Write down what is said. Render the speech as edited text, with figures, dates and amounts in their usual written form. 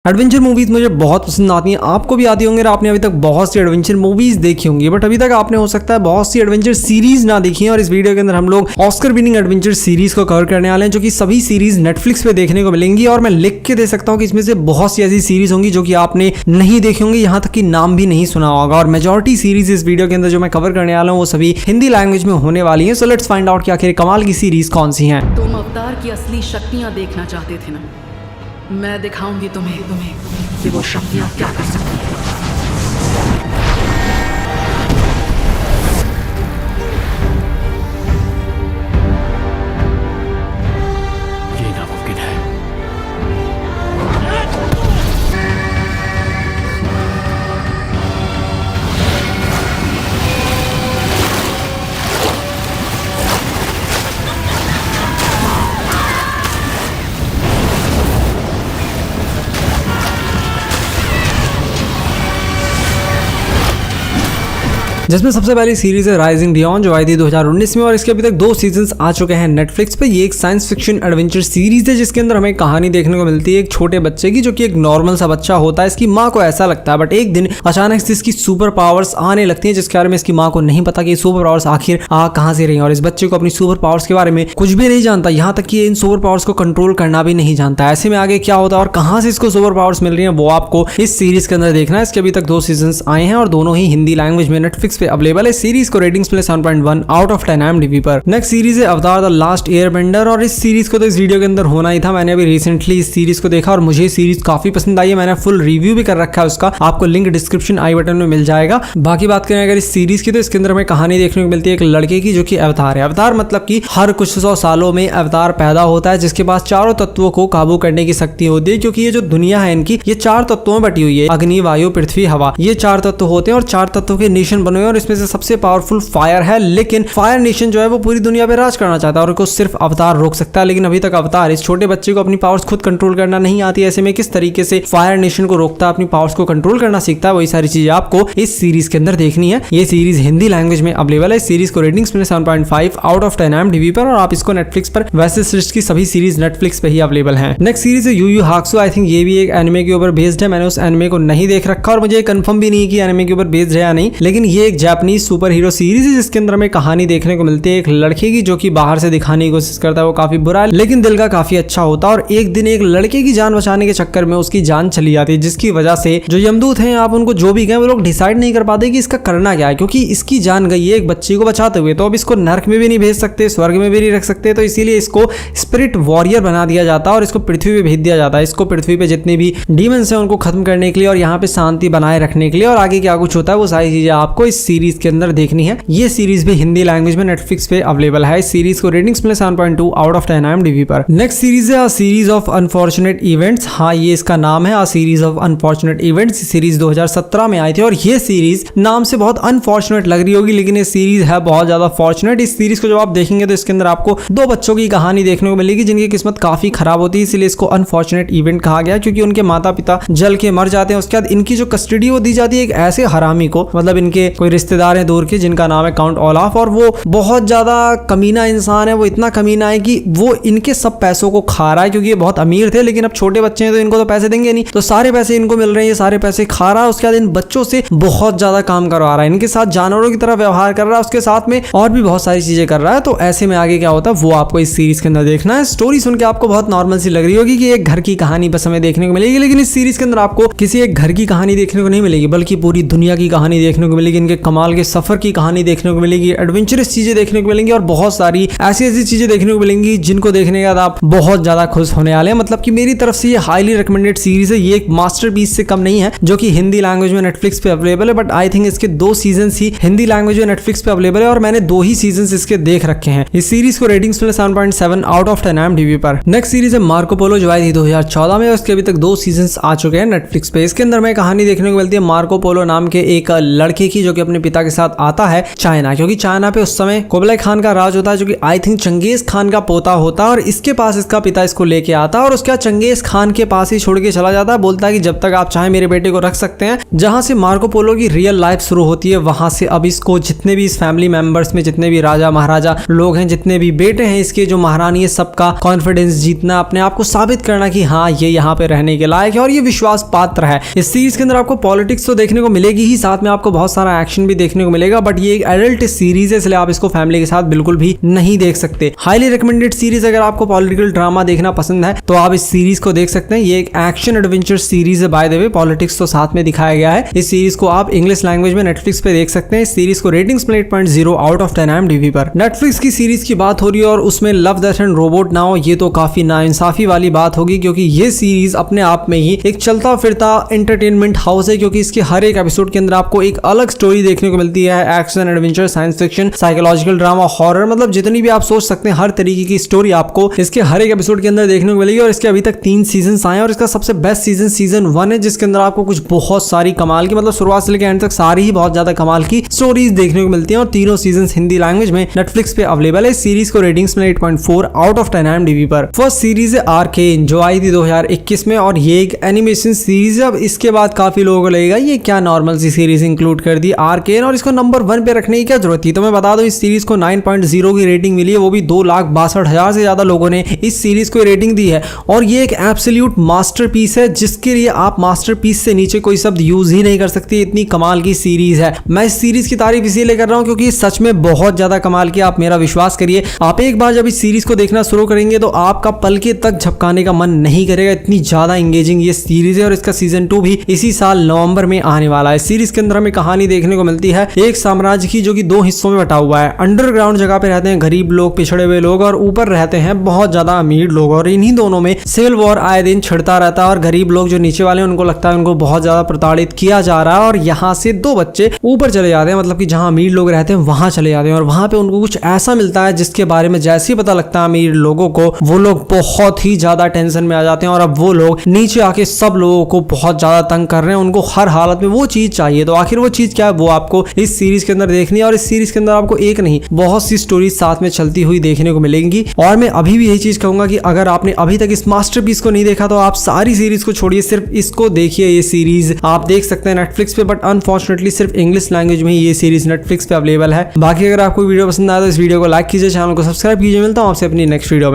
Adventure movies मुझे बहुत पसंद आती हैं, आपको भी आती होंगी और आपने अभी तक बहुत सी एडवेंचर मूवीज देखी होंगी, बट अभी तक आपने हो सकता है बहुत सी एडवेंचर सीरीज ना देखी है। और इस वीडियो के अंदर हम लोग ऑस्कर विनिंग एडवेंचर सीरीज को कवर करने वाले हैं, जो कि सभी सीरीज नेटफ्लिक्स पे देखने को मिलेंगी। और मैं लिख के दे सकता हूँ कि इसमें से बहुत सी ऐसी सीरीज होंगी जो कि आपने नहीं देखी होंगी, यहाँ तक कि नाम भी नहीं सुना होगा। और मेजॉरिटी सीरीज इस वीडियो के अंदर जो मैं कवर करने वाला हूँ वो सभी हिंदी लैंग्वेज में होने वाली है। सो लेट्स फाइंड आउट कि आखिर कमाल की सीरीज कौन सी है। तुम अवतार की असली शक्तियां देखना चाहते थे ना, मैं दिखाऊंगी तुम्हें कि वो शक्तियां क्या कर सकती हैं। ये नामुमकिन है। जिसमें सबसे पहली सीरीज है राइजिंग बियॉन्ड, जो आई थी 2019 में और इसके अभी तक 2 सीजन्स आ चुके हैं नेटफ्लिक्स पे। ये एक साइंस फिक्शन एडवेंचर सीरीज है जिसके अंदर हमें कहानी देखने को मिलती है एक छोटे बच्चे की, जो कि एक नॉर्मल सा बच्चा होता है। इसकी माँ को ऐसा लगता है, बट एक दिन अचानक से इसकी सुपर पावर्स आने लगती हैं, जिसके बारे में इसकी माँ को नहीं पता कि सुपर पावर्स आखिर कहाँ से रही है। और इस बच्चे को अपनी सुपर पावर्स के बारे में कुछ भी नहीं जानता, यहाँ तक कि इन सुपर पावर्स को कंट्रोल करना भी नहीं जानता। ऐसे में आगे क्या होता है और कहाँ से इसको सुपर पावर्स मिल रही है, वो आपको इस सीरीज के अंदर देखना है। इसके अभी तक 2 सीजन्स आए हैं और दोनों ही हिंदी लैंग्वेज में नेटफ्लिक्स पे अवेलेबल है। सीरीज को रेटिंग्स मिले 7.1 आउट ऑफ 10 IMDb पर। नेक्स्ट सीरीज है अवतार द लास्ट एयरबेंडर, और इस सीरीज को तो इस वीडियो के अंदर होना ही था। मैंने अभी रिसेंटली इस सीरीज को देखा और मुझे सीरीज काफी पसंद आई है। मैंने फुल रिव्यू भी कर रखा है उसका, आपको लिंक डिस्क्रिप्शन आई बटन में मिल जाएगा। बाकी बात करें अगर इस सीरीज की, तो इसके अंदर हमें कहानी देखने को मिलती है एक लड़के की, जो कि अवतार है। अवतार मतलब कि हर कुछ 100 सालों में अवतार पैदा होता है, जिसके पास चारों तत्वों को काबू करने की शक्ति होती है। क्योंकि ये जो दुनिया है इनकी, ये 4 तत्वों में बटी हुई है, अग्नि, वायु, पृथ्वी, हवा। ये 4 तत्व होते हैं और 4 तत्वों के नेशन बने हुए हैं और इसमें से सबसे पावरफुल फायर है। लेकिन फायर नेशन जो है वो पूरी दुनिया पे राज करना चाहता है और उसको सिर्फ अवतार रोक सकता है। लेकिन अभी तक अवतार इस छोटे बच्चे को अपनी पावर्स खुद कंट्रोल करना नहीं आती है। ऐसे में किस तरीके से फायर नेशन को रोकता है, अपनी पावर्स को कंट्रोल करना सीखता है, वही सारी चीजें आपको इस सीरीज के अंदर देखनी है। ये सीरीज हिंदी लैंग्वेज में अवेलेबल है। इस सीरीज को रेटिंग्स मिले 7.5 आउट ऑफ 10 IMDb पर, और आप इसको नेटफ्लिक्स पर, वैसे सृष्टि की सभी सीरीज नेटफ्लिक्स पे ही अवेलेबल है। नेक्स्ट सीरीज है यू यू हाक्सो। आई थिंक ये भी एक एनिमे के ऊपर बेस्ड है। मैंने उस एनिमे को नहीं देख रखा और मुझे कंफर्म भी नहीं कि एनिमे के ऊपर बेस्ड है या नहीं, लेकिन ये एक जापानीज सुपर हीरो सीरीज है जिसके अंदर हमें कहानी देखने को मिलती है एक लड़के की, जो कि बाहर से दिखाने की कोशिश करता है वो काफी बुरा है, लेकिन दिल का काफी अच्छा होता है। और एक दिन एक लड़के की जान बचाने के चक्कर में उसकी जान चली जाती है, जिसकी वजह से जो यमदूत हैं, आप उनको जो भी कहें, वो लोग डिसाइड नहीं कर पाते कि इसका करना क्या है। क्योंकि इसकी जान गई है एक बच्चे को बचाते हुए, तो अब इसको नरक में भी नहीं भेज सकते, स्वर्ग में भी नहीं रख सकते, तो इसीलिए इसको स्पिरिट वॉरियर बना दिया जाता है और इसको पृथ्वी पे भेज दिया जाता है। इसको पृथ्वी पे जितने भी डीमंस हैं उनको खत्म करने के लिए और यहाँ पे शांति बनाए रखने के लिए। और आगे क्या कुछ होता है वो सारी चीजें आपको इस सीरीज के अंदर देखनी है। ये सीरीज भी हिंदी लैंग्वेज में नेटफ्लिक्स पे अवेलेबल है। इस सीरीज को रेटिंग्स मिले 7.2 आउट ऑफ 10 IMDb पर। नेक्स्ट सीरीज है a series of unfortunate events. हाँ, ये इसका नाम है, a series of unfortunate events. Series 2017 में आई थी और ये सीरीज नाम से बहुत अनफॉर्चुनेट लग रही होगी, लेकिन ये सीरीज है बहुत ज्यादा फॉर्चुनेट। इस सीरीज को जब आप देखेंगे तो इसके अंदर आपको 2 बच्चों की कहानी देखने को मिलेगी जिनकी किस्मत काफी खराब होती है, इसलिए इसको अनफॉर्चुनेट इवेंट कहा गया, क्योंकि उनके माता पिता जल के मर जाते हैं। उसके बाद इनकी जो कस्टडी वो दी जाती है एक ऐसे हरामी को, मतलब इनके कोई रिश्तेदार हैं दूर के, जिनका नाम है काउंट ओलाफ, और वो बहुत ज्यादा कमीना इंसान है। वो इतना कमीना है कि वो इनके सब पैसों को खा रहा है, क्योंकि ये बहुत अमीर थे, लेकिन अब छोटे बच्चे हैं तो इनको तो पैसे देंगे नहीं, तो सारे पैसे इनको मिल रहे हैं, ये सारे पैसे खा रहा है। उसके बाद इन बच्चों से बहुत ज्यादा काम करवा रहा है, इनके साथ जानवरों की तरह व्यवहार कर रहा है, उसके साथ में और भी बहुत सारी चीजें कर रहा है। तो ऐसे में आगे क्या होता है वो आपको इस सीरीज के अंदर देखना है। स्टोरी सुन के आपको बहुत नॉर्मल सी लग रही होगी कि एक घर की कहानी बस हमें देखने को मिलेगी, लेकिन इस सीरीज के अंदर आपको किसी एक घर की कहानी देखने को नहीं मिलेगी, बल्कि पूरी दुनिया की कहानी देखने को मिलेगी। इनके कमाल के सफर की कहानी देखने को मिलेगी, एडवेंचरस चीजें देखने को मिलेंगी और बहुत सारी ऐसी चीजें देखने को मिलेंगी जिनको देखने के बाद आप बहुत ज्यादा खुश होने वाले हैं। मतलब कि मेरी तरफ से ये हाईली रिकमेंडेड सीरीज है। ये एक मास्टरपीस से कम नहीं है, जो कि हिंदी लैंग्वेज में नेटफ्लिक्स पे अवेलेबल है, बट आई थिंक इसके 2 सीजन्स ही हिंदी लैंग्वेज में नेटफ्लिक्स पे अवेलेबल है और मैंने 2 ही सीजन्स इसके देख रखे हैं। इस सीरीज को रेटिंग्स मिले 7.7 आउट ऑफ 10 IMDb पर। नेक्स्ट सीरीज है मार्को पोलो, जो आई थी 2014 में और इसके अभी तक 2 सीजन्स आ चुके हैं नेटफ्लिक्स पे। इसके अंदर में कहानी देखने को मिलती है मार्को पोलो नाम के एक लड़के की, जो कि अपने पिता के साथ आता है चाइना, क्योंकि चाइना पे उस समय कुबलाई खान का राज होता है, जो कि आई थिंक चंगेज खान का पोता होता है, और इसके पास इसका पिता इसको लेके आता है और उसके बाद चंगेज खान के पास ही छोड़ के चला जाता है। बोलता है कि जब तक आप चाहे मेरे बेटे को रख सकते हैं। जहां से मार्को पोलो की रियल लाइफ शुरू होती है, वहां से अब इसको जितने भी इस फैमिली मेंबर्स में जितने भी राजा महाराजा लोग हैं, जितने भी बेटे हैं इसके, जो महारानी है, सबका कॉन्फिडेंस जीतना, अपने आप को साबित करना कि हाँ ये यहाँ पे रहने के लायक है और ये विश्वास पात्र है। इस सीरीज के अंदर आपको पॉलिटिक्स तो देखने को मिलेगी ही, साथ में आपको बहुत सारा एक्शन भी देखने को मिलेगा, बट ये एक एडल्ट सीरीज है, इसलिए आप इसको फैमिली के साथ बिल्कुल भी नहीं देख सकते। Highly recommended series. अगर आपको पॉलिटिकल ड्रामा देखना पसंद है तो आप इस सीरीज को देख सकते हैं। ये एक एक्शन एडवेंचर सीरीज है, बाय द वे पॉलिटिक्स तो साथ में दिखाया गया है। इस सीरीज को आप इंग्लिश लैंग्वेज में नेटफ्लिक्स पे देख सकते हैं। इस सीरीज को रेटिंग्स 8.0 आउट ऑफ 10 IMDb पर। नेटफ्लिक्स की सीरीज की बात हो रही है और उसमें love death and robot now, ये तो काफी नाइंसाफी वाली बात होगी, क्योंकि ये सीरीज अपने आप में ही एक चलता फिरता एंटरटेनमेंट हाउस है, क्योंकि इसके हर एक एपिसोड के अंदर आपको एक अलग स्टोरी देखने को मिलती है। Action adventure, science fiction, psychological drama, horror, मतलब जितनी भी आप सोच सकते हैं हर तरीके की स्टोरी आपको इसके हर एक एपिसोड के अंदर देखने को मिलेगी। और इसके अभी तक 3 सीजन आए और इसका सबसे बेस्ट सीजन 1 है, जिसके अंदर आपको कुछ बहुत सारी कमाल की, मतलब शुरुआत से लेकर एंड तक सारी ही बहुत ज्यादा कमाल की स्टोरीज देखने को मिलती हैं, और तीनों सीजन हिंदी लैंग्वेज में नेटफ्लिक्स पे अवेलेबल है। इस सीरीज को रेटिंग्स में 8.4 आउट ऑफ 10 IMDb पर। फर्स्ट सीरीज है आर्केन, जो आई थी 2021 में, और ये एक एनिमेशन सीरीज है। अब इसके बाद काफी लोगों को लगेगा ये क्या नॉर्मल सी सीरीज इंक्लूड कर दी आर्केन, और इसको नंबर 1 पे रखने की क्या जरूरत थी। तो मैं बता दूं इस सीरीज को 9.0 की रेटिंग मिली है, वो भी 2,62,000 से ज्यादा लोगों ने इस सीरीज को रेटिंग दी है। और ये एक एब्सोल्यूट मास्टरपीस है, जिसके लिए आप मास्टरपीस से नीचे कोई शब्द यूज ही नहीं कर सकते। इतनी कमाल की सीरीज है। मैं इस सीरीज की तारीफ इसीलिए कर रहा हूं क्योंकि सच में बहुत ज्यादा कमाल की। आप मेरा विश्वास करिए, आप एक बार जब इस सीरीज को देखना शुरू करेंगे तो आपका पलके तक झपकाने का मन नहीं करेगा। इतनी ज्यादा एंगेजिंग ये सीरीज है, और इसका सीजन 2 भी इसी साल नवंबर में आने वाला है। सीरीज के अंदर हमें कहानी देखने को मिलती है एक साम्राज्य की, जो कि 2 हिस्सों में बटा हुआ है। अंडरग्राउंड जगह पे रहते हैं गरीब लोग, पिछड़े हुए लोग, और ऊपर रहते हैं बहुत ज्यादा अमीर लोग। और इन्हीं दोनों में सिविल वॉर आए दिन छिड़ता रहता है, और गरीब लोग जो नीचे वाले हैं उनको लगता है उनको बहुत ज्यादा प्रताड़ित किया जा रहा है, और यहाँ से 2 बच्चे ऊपर चले जाते हैं, मतलब कि जहां अमीर लोग रहते हैं वहां चले जाते हैं, और वहां पे उनको कुछ ऐसा मिलता है जिसके बारे में जैसे ही पता लगता है अमीर लोगों को, वो लोग बहुत ही ज्यादा टेंशन में आ जाते हैं, और अब वो लोग नीचे आके सब लोगों को बहुत ज्यादा तंग कर रहे हैं। उनको हर हालत में वो चीज चाहिए। तो आखिर वो चीज क्या है, वो आपको इस सीरीज के अंदर देखनी है। और इस सीरीज के अंदर आपको एक नहीं बहुत सी स्टोरीज साथ में चलती हुई देखने को मिलेंगी। और मैं अभी भी यही चीज कहूंगा कि अगर आपने अभी तक इस मास्टरपीस को नहीं देखा तो आप सारी सीरीज को छोड़िए, सिर्फ इसको देखिए। ये सीरीज आप देख सकते हैं नेटफ्लिक्स पे, बट अनफॉर्चुनेटली सिर्फ इंग्लिश लैंग्वेज में ही ये सीरीज नेटफ्लिक्स पे अवेलेबल है। बाकी अगर आपको वीडियो पसंद आया तो इस वीडियो को लाइक कीजिए, चैनल को सब्सक्राइब कीजिए। मिलता हूं आपसे अपनी नेक्स्ट वीडियो में।